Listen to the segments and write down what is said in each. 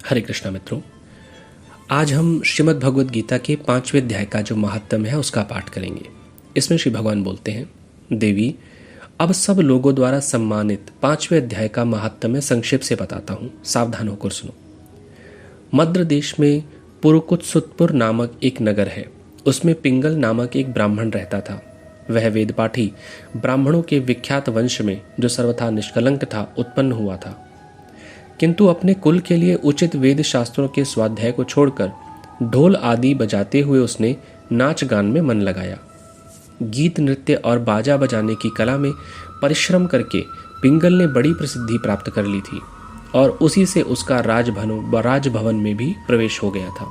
हरे कृष्णा मित्रों, आज हम श्रीमद् भगवद गीता के 5वें अध्याय का जो महात्म्य है उसका पाठ करेंगे। इसमें श्री भगवान बोलते हैं, देवी अब सब लोगों द्वारा सम्मानित 5वें अध्याय का महात्म्य संक्षेप से बताता हूँ, सावधान होकर सुनो। मद्र देश में पुरुकुत्सुतपुर नामक एक नगर है। उसमें पिंगल नामक एक ब्राह्मण रहता था। वह वेदपाठी ब्राह्मणों के विख्यात वंश में, जो सर्वथा निष्कलंक था, उत्पन्न हुआ था, किंतु अपने कुल के लिए उचित वेद शास्त्रों के स्वाध्याय को छोड़कर ढोल आदि बजाते हुए उसने नाच गान में मन लगाया। गीत नृत्य और बाजा बजाने की कला में परिश्रम करके पिंगल ने बड़ी प्रसिद्धि प्राप्त कर ली थी और उसी से उसका राजभवन में भी प्रवेश हो गया था।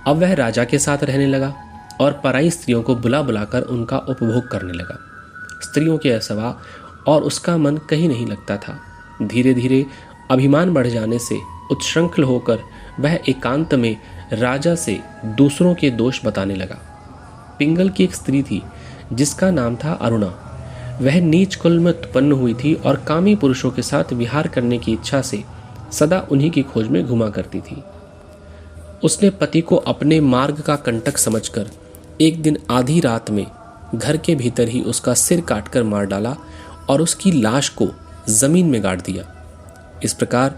अब वह राजा के साथ रहने लगा और पराई स्त्रियों को बुला बुलाकर उनका उपभोग करने लगा। स्त्रियों के अलावा और उसका मन कहीं नहीं लगता था। धीरे धीरे अभिमान बढ़ जाने से उत्श्रंखल होकर वह एकांत में राजा से दूसरों के दोष बताने लगा। पिंगल की एक स्त्री थी जिसका नाम था अरुणा। वह नीच कुल में उत्पन्न हुई थी और कामी पुरुषों के साथ विहार करने की इच्छा से सदा उन्हीं की खोज में घुमा करती थी। उसने पति को अपने मार्ग का कंटक समझकर एक दिन आधी रात में घर के भीतर ही उसका सिर काटकर मार डाला और उसकी लाश को जमीन में गाड़ दिया। इस प्रकार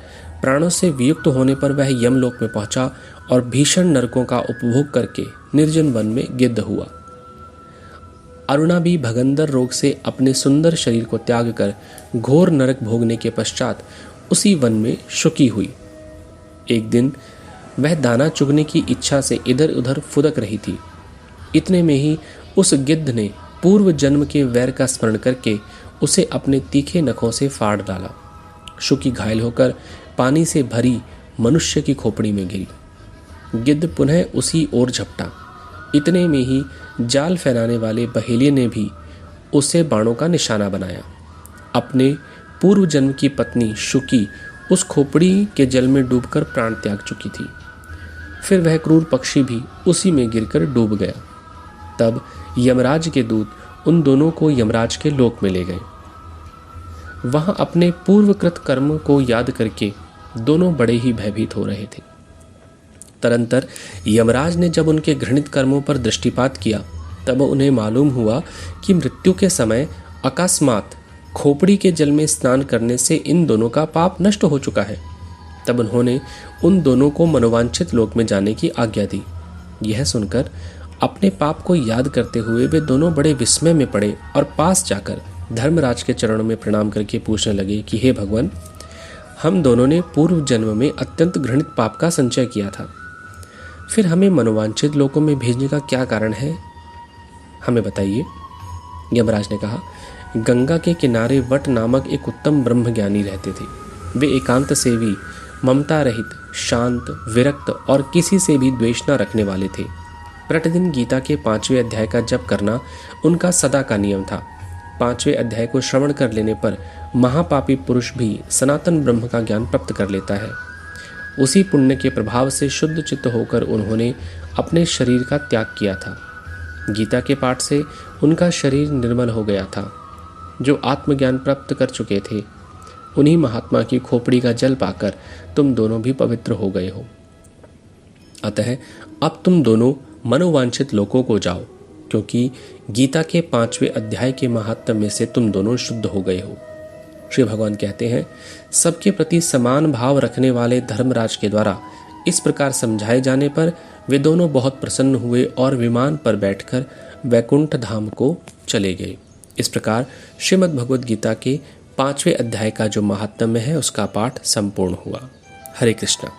प्राणों से वियुक्त होने पर वह यमलोक में पहुंचा और भीषण नरकों का उपभोग करके निर्जन वन में गिद्ध हुआ। अरुणा भी भगंदर रोग से अपने सुंदर शरीर को त्याग कर घोर नरक भोगने के पश्चात उसी वन में शुकी हुई। एक दिन वह दाना चुगने की इच्छा से इधर उधर फुदक रही थी। इतने में ही उस गिद्ध ने पूर्व जन्म के वैर का स्मरण करके उसे अपने तीखे नखों से फाड़ डाला। शुकी घायल होकर पानी से भरी मनुष्य की खोपड़ी में गिरी। गिद्ध पुनः उसी ओर झपटा। इतने में ही जाल फैलाने वाले बहेलिये ने भी उसे बाणों का निशाना बनाया। अपने पूर्व जन्म की पत्नी शुकी उस खोपड़ी के जल में डूबकर प्राण त्याग चुकी थी। फिर वह क्रूर पक्षी भी उसी में गिरकर डूब गया। तब यमराज के दूत उन दोनों को यमराज के लोक में ले गए। वहां अपने पूर्वकृत कर्म को याद करके दोनों बड़े ही भयभीत हो रहे थे। तदंतर यमराज ने जब उनके घृणित कर्मों पर दृष्टिपात किया तब उन्हें मालूम हुआ कि मृत्यु के समय अकस्मात खोपड़ी के जल में स्नान करने से इन दोनों का पाप नष्ट हो चुका है। तब उन्होंने उन दोनों को मनोवांछित लोक में जाने की आज्ञा दी। यह सुनकर अपने पाप को याद करते हुए वे दोनों बड़े विस्मय में पड़े और पास जाकर धर्मराज के चरणों में प्रणाम करके पूछने लगे कि हे भगवान, हम दोनों ने पूर्व जन्म में अत्यंत घृणित पाप का संचय किया था। फिर हमें मनोवांछित लोकों में भेजने का क्या कारण है, हमें बताइए। यमराज ने कहा, गंगा के किनारे वट नामक एक उत्तम ब्रह्मज्ञानी रहते थे। वे एकांत सेवी, ममता रहित, शांत, विरक्त और किसी से भी द्वेष न रखने वाले थे। प्रतिदिन गीता के 5वें अध्याय का जप करना उनका सदा का नियम था। 5वें अध्याय को श्रवण कर लेने पर महापापी पुरुष भी सनातन ब्रह्म का ज्ञान प्राप्त कर लेता है। उसी पुण्य के प्रभाव से शुद्ध चित्त होकर उन्होंने अपने शरीर का त्याग किया था। गीता के पाठ से उनका शरीर निर्मल हो गया था। जो आत्मज्ञान प्राप्त कर चुके थे, उन्हीं महात्मा की खोपड़ी का जल पाकर तुम दोनों भी पवित्र हो गए हो। अतः अब तुम दोनों मनोवांछित लोकों को जाओ, क्योंकि गीता के 5वें अध्याय के महात्म्य में से तुम दोनों शुद्ध हो गए हो। श्री भगवान कहते हैं, सबके प्रति समान भाव रखने वाले धर्मराज के द्वारा इस प्रकार समझाए जाने पर वे दोनों बहुत प्रसन्न हुए और विमान पर बैठकर वैकुंठ धाम को चले गए। इस प्रकार श्रीमद् भगवद गीता के 5वें अध्याय का जो महात्म्य है उसका पाठ संपूर्ण हुआ। हरे कृष्णा।